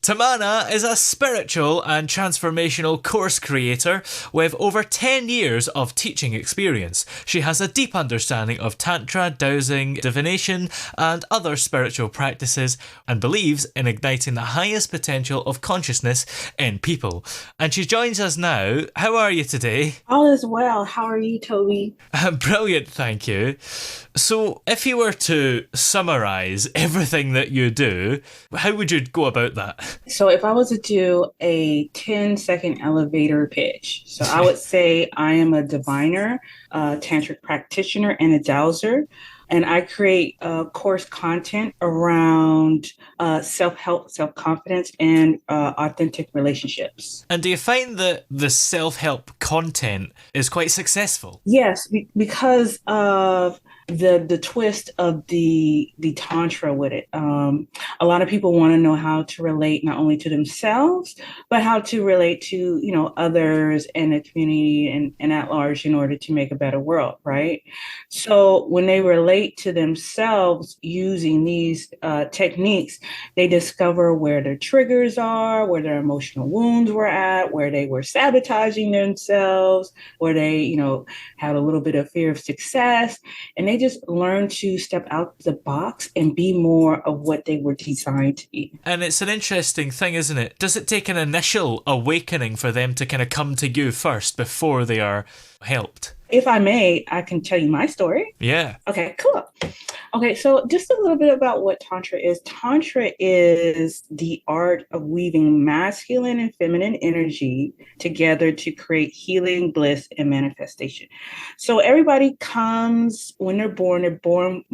Tamanna is a spiritual and transformational course creator with over 10 years of teaching experience. She has a deep understanding of Tantra, Dowsing, Divination, and other spiritual practices, and believes in igniting the highest potential of consciousness in people. And she joins us now. How are you today? All is well. How are you, Toby? Brilliant, thank you. So, if you were to summarise everything that you do, how would you go about that? So, if I was to do a 10-second elevator pitch, so I would say I am a diviner, a tantric practitioner, and a dowser. And I create course content around self help, self confidence, and authentic relationships. And do you find that the self help content is quite successful? Yes, because of the twist of the tantra with it. A lot of people want to know how to relate not only to themselves, but how to relate to others and the community and at large in order to make a better world, right? So when they relate to themselves using these techniques, they discover where their triggers are, where their emotional wounds were at, where they were sabotaging themselves, where they had a little bit of fear of success, and they just learn to step out the box and be more of what they were designed to be. And it's an interesting thing, isn't it? Does it take an initial awakening for them to kind of come to you first before they are helped? If I may, I can tell you my story. Yeah. Okay, cool. Okay, so just a little bit about what Tantra is. Tantra is the art of weaving masculine and feminine energy together to create healing, bliss, and manifestation. So everybody comes when they're born,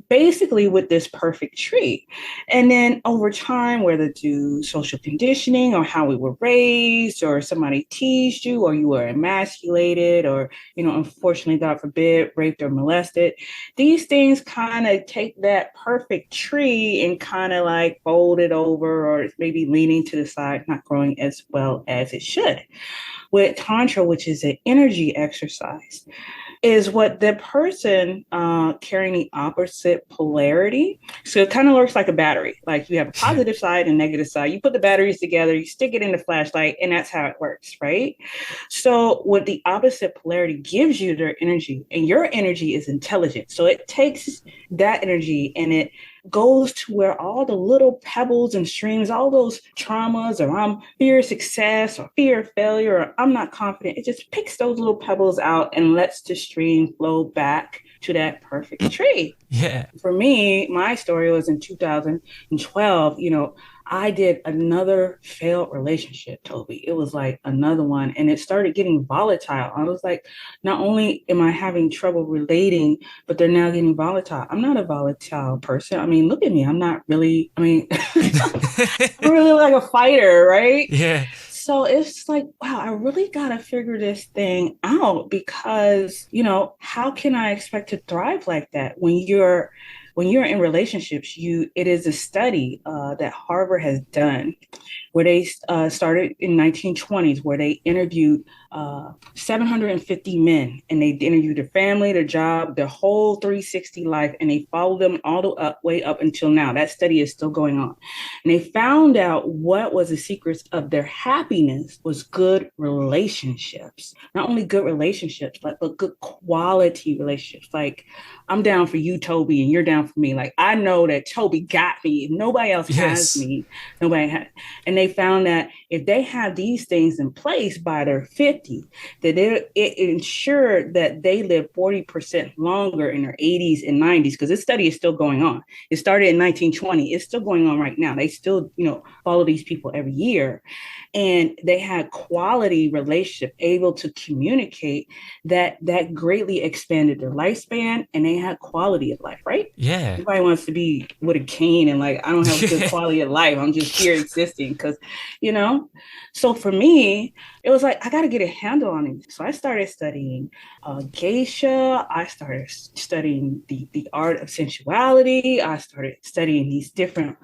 basically with this perfect tree. And then over time, whether due social conditioning or how we were raised, or somebody teased you, or you were emasculated, or unfortunately, God forbid, raped or molested. These things kind of take that perfect tree and kind of like fold it over, or maybe leaning to the side, not growing as well as it should. With Tantra, which is an energy exercise, is what the person carrying the opposite polarity. So it kind of looks like a battery. Like you have a positive side and negative side. You put the batteries together, you stick it in the flashlight, and that's how it works, right? So what the opposite polarity gives you their energy, and your energy is intelligent. So it takes that energy and it goes to where all the little pebbles and streams, all those traumas, or I'm fear of success or fear of failure, or I'm not confident. It just picks those little pebbles out and lets the stream flow back to that perfect tree. Yeah. For me, my story was in 2012. I did another failed relationship, Toby. It was like another one, and it started getting volatile. I was like, not only am I having trouble relating, but they're now getting volatile. I'm not a volatile person. I mean, look at me. I'm not really, I'm really like a fighter, right? Yeah. So it's like, wow, I really got to figure this thing out because, how can I expect to thrive like that when you're in relationships? It is a study that Harvard has done where they started in 1920s, where they interviewed 750 men, and they interviewed their family, their job, their whole 360 life, and they followed them all the way up until now. That study is still going on. And they found out what was the secrets of their happiness was good relationships. Not only good relationships, but good quality relationships. Like, I'm down for you, Toby, and you're down for me. Like, I know that Toby got me. Nobody else has Yes. me. Nobody has. And they found that if they have these things in place by their 50, that it ensured that they live 40% longer in their 80s and 90s, because this study is still going on. It started in 1920. It's still going on right now. They still, follow these people every year. And they had quality relationship, able to communicate, that greatly expanded their lifespan, and they had quality of life, right? Yeah. Everybody wants to be with a cane and like, I don't have a good quality of life. I'm just here existing because, you know. So for me, it was like, I got to get a handle on it. So I started studying geisha. I started studying the art of sensuality. I started studying these different,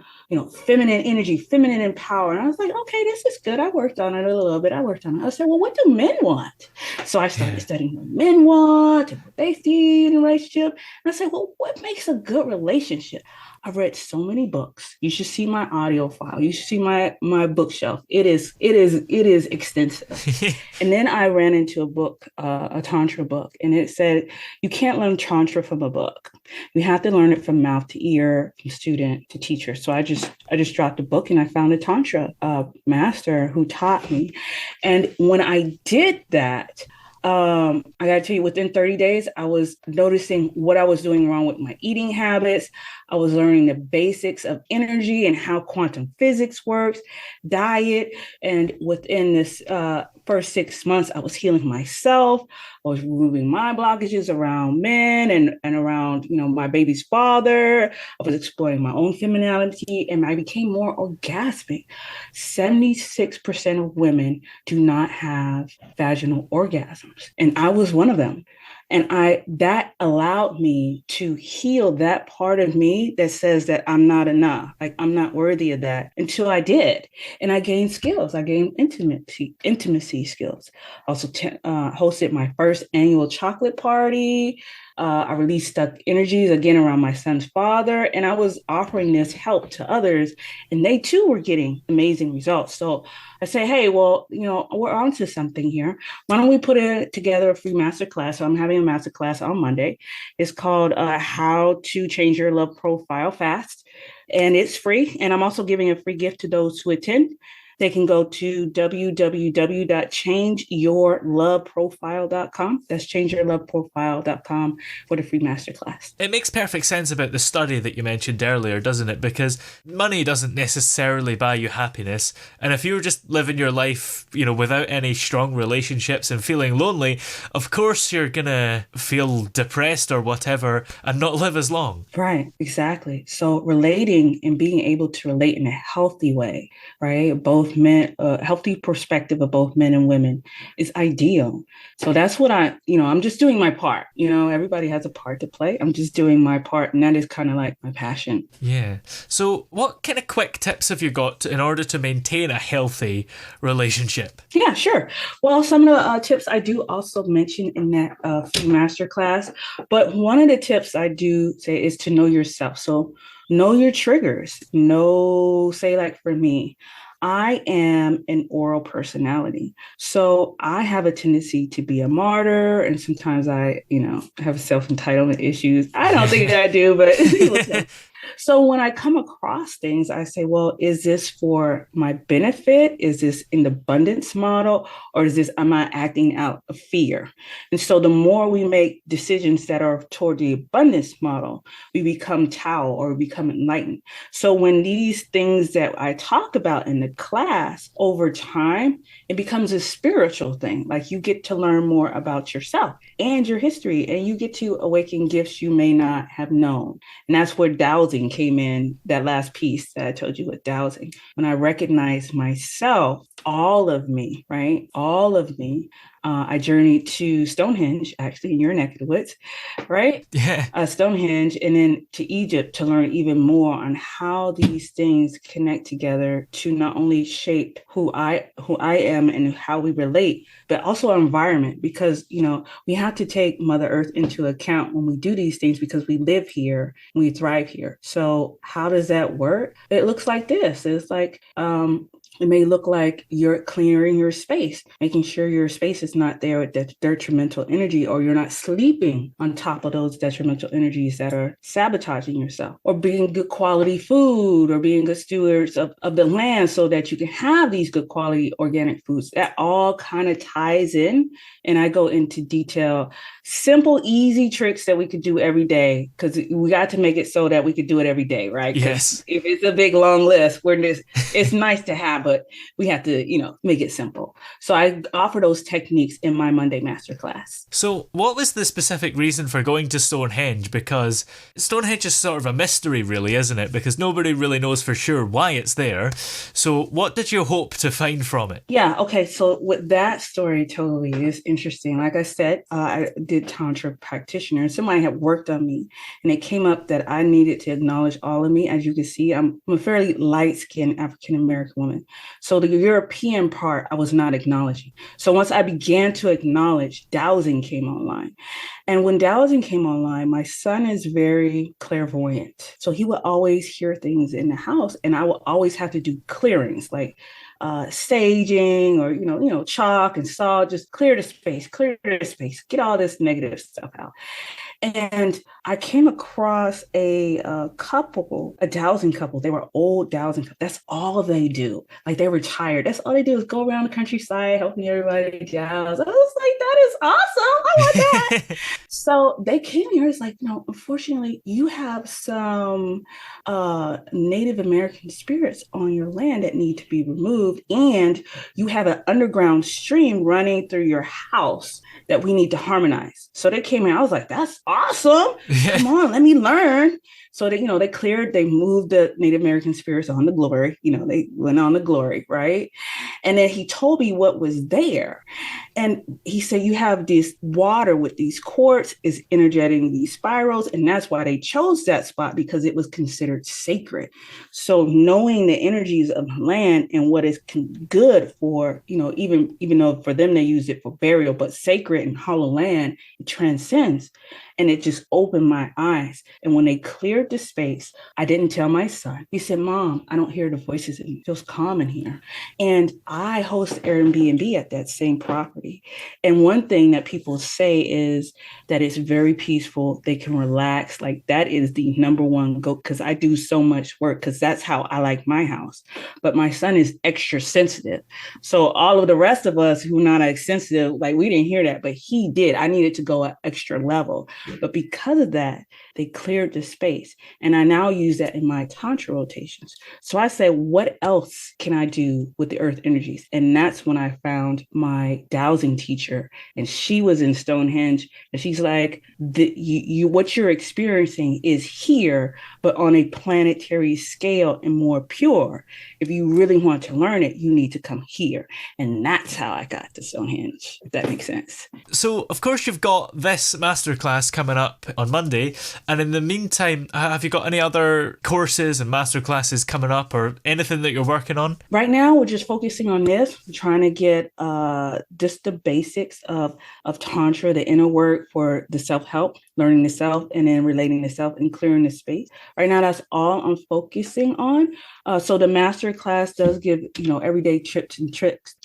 feminine energy, feminine and power. And I was like, okay, this is good. I worked on it a little bit. I worked on it. I said, well, what do men want? So I started Yeah. studying what men want and what they see in a relationship. And I said, well, what makes a good relationship? I've read so many books. You should see my audio file. You should see my bookshelf. It is extensive. And then I ran into a book, a Tantra book, and it said, you can't learn Tantra from a book. You have to learn it from mouth to ear, from student to teacher. So I just dropped a book and I found a Tantra master who taught me. And when I did that, I gotta tell you, within 30 days, I was noticing what I was doing wrong with my eating habits. I was learning the basics of energy and how quantum physics works, diet. And within this first 6 months, I was healing myself. I was removing my blockages around men and around, my baby's father. I was exploring my own femininity and I became more orgasmic. 76% of women do not have vaginal orgasms. And I was one of them. And that allowed me to heal that part of me that says that I'm not enough, like I'm not worthy of that, until I did. And I gained skills. I gained intimacy skills. Also hosted my first annual chocolate party. I released stuck energies again around my son's father, and I was offering this help to others, and they too were getting amazing results. So I say, hey, well, we're onto something here. Why don't we put it together a free masterclass? So I'm having a masterclass on Monday. It's called How to Change Your Love Profile Fast, and it's free. And I'm also giving a free gift to those who attend. They can go to www.changeyourloveprofile.com. That's changeyourloveprofile.com for the free masterclass. It makes perfect sense about the study that you mentioned earlier, doesn't it? Because money doesn't necessarily buy you happiness. And if you're just living your life, without any strong relationships and feeling lonely, of course you're going to feel depressed or whatever and not live as long. Right, exactly. So relating and being able to relate in a healthy way, right? Both men, a healthy perspective of both men and women is ideal. So that's what I'm just doing my part. Everybody has a part to play. I'm just doing my part. And that is kind of like my passion. Yeah. So what kind of quick tips have you got in order to maintain a healthy relationship? Yeah, sure. Well, some of the tips I do also mention in that free masterclass, but one of the tips I do say is to know yourself. So know your triggers. Say like for me, I am an oral personality. So I have a tendency to be a martyr. And sometimes I, have self-entitlement issues. I don't think that I do, but so when I come across things, I say, well, is this for my benefit? Is this in the abundance model? Or am I acting out of fear? And so the more we make decisions that are toward the abundance model, we become Tao or we become enlightened. So when these things that I talk about in the class over time, it becomes a spiritual thing. Like you get to learn more about yourself and your history, and you get to awaken gifts you may not have known. And that's where Dowsing came in, that last piece that I told you with Dowsing. When I recognized myself, all of me, right? All of me. I journeyed to Stonehenge, actually, in your neck of the woods, right? Yeah. Stonehenge, and then to Egypt to learn even more on how these things connect together to not only shape who I am and how we relate, but also our environment. Because we have to take Mother Earth into account when we do these things because we live here, we thrive here. So how does that work? It looks like this. It's like it may look like you're clearing your space, making sure your space is not there with that detrimental energy, or you're not sleeping on top of those detrimental energies that are sabotaging yourself, or being good quality food, or being good stewards of the land so that you can have these good quality organic foods. That all kind of ties in. And I go into detail, simple, easy tricks that we could do every day, because we got to make it so that we could do it every day, right? Yes. If it's a big, long list, it's nice to have, but we have to, make it simple. So I offer those techniques in my Monday masterclass. So what was the specific reason for going to Stonehenge? Because Stonehenge is sort of a mystery, really, isn't it? Because nobody really knows for sure why it's there. So what did you hope to find from it? Yeah, okay. So with that story, totally is interesting. Like I said, I did Tantra practitioner, and somebody had worked on me, and it came up that I needed to acknowledge all of me. As you can see, I'm a fairly light-skinned African-American woman. So the European part, I was not acknowledging. So once I began to acknowledge, Dowsing came online. And when Dowsing came online, my son is very clairvoyant. So he would always hear things in the house, and I would always have to do clearings like saging or chalk and salt, just clear the space, get all this negative stuff out. And I came across a couple, a dowsing couple. They were old dowsing couple. That's all they do. Like they retired. That's all they do is go around the countryside helping everybody douse. I was like, that is awesome. I want that. So they came here. It's like, no, unfortunately, you have some Native American spirits on your land that need to be removed. And you have an underground stream running through your house that we need to harmonize. So they came in. I was like, that's awesome. Yeah. Come on, let me learn. So they moved the Native American spirits on the glory. They went on the glory, right? And then he told me what was there. And he said, you have this water with these quartz is energeting these spirals. And that's why they chose that spot, because it was considered sacred. So knowing the energies of land and what is good for, even though for them they used it for burial, but sacred and hollow land, it transcends. And it just opened my eyes. And when they cleared the space, I didn't tell my son. He said, Mom, I don't hear the voices. It feels calm in here. And I host Airbnb at that same property. And one thing that people say is that it's very peaceful. They can relax. Like that is the number one go, because I do so much work, because that's how I like my house. But my son is extra sensitive. So all of the rest of us who are not as sensitive, like we didn't hear that, but he did. I needed to go an extra level. But because of that, they cleared the space. And I now use that in my Tantra rotations. So I said, what else can I do with the earth energies? And that's when I found my dowsing teacher. And she was in Stonehenge. And she's like, what you're experiencing is here, but on a planetary scale and more pure. If you really want to learn it, you need to come here. And that's how I got to Stonehenge, if that makes sense. So, of course, you've got this masterclass coming up on Monday. And in the meantime, have you got any other courses and masterclasses coming up or anything that you're working on? Right now, we're just focusing on this. We're trying to get just the basics of Tantra, the inner work for the self-help, learning the self, and then relating the self and clearing the space. Right now, that's all I'm focusing on. So the master class does give, everyday tips and tricks.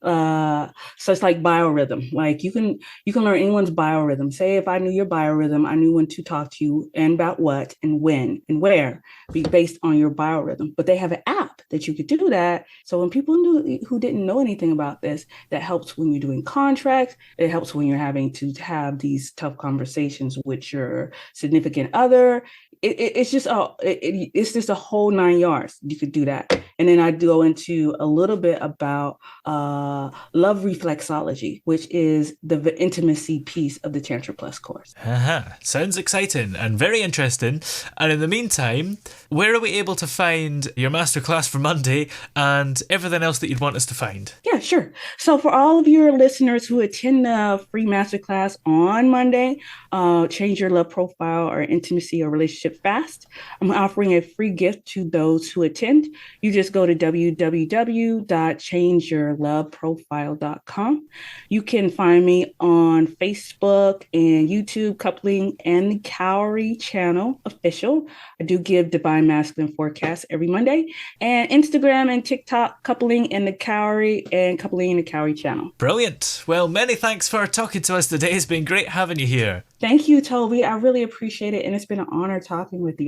So it's like biorhythm. Like you can learn anyone's biorhythm. Say if I knew your biorhythm, I knew when to talk to you and about what and when and where, based on your biorhythm. But they have an app that you could do that. So when people who didn't know anything about this, that helps when you're doing contracts. It helps when you're having to have these tough conversations with your significant other. It's just a whole 9 yards. You could do that. And then I go into a little bit about love reflexology, which is the intimacy piece of the Tantra Plus course. Sounds exciting and very interesting. And in the meantime, where are we able to find your masterclass for Monday and everything else that you'd want us to find? Yeah, sure. So for all of your listeners who attend the free masterclass on Monday, change your love profile or intimacy or relationship fast, I'm offering a free gift to those who attend. You just go to www.changeyourloveprofile.com. You can find me on Facebook and YouTube, Coupling and the Cowrie channel official. I do give Divine Masculine forecasts every Monday, and Instagram and TikTok, Coupling and the Cowrie and Coupling and the Cowrie channel. Brilliant. Well, many thanks for talking to us today. It's been great having you here. Thank you, Toby. I really appreciate it. And it's been an honor talking with you.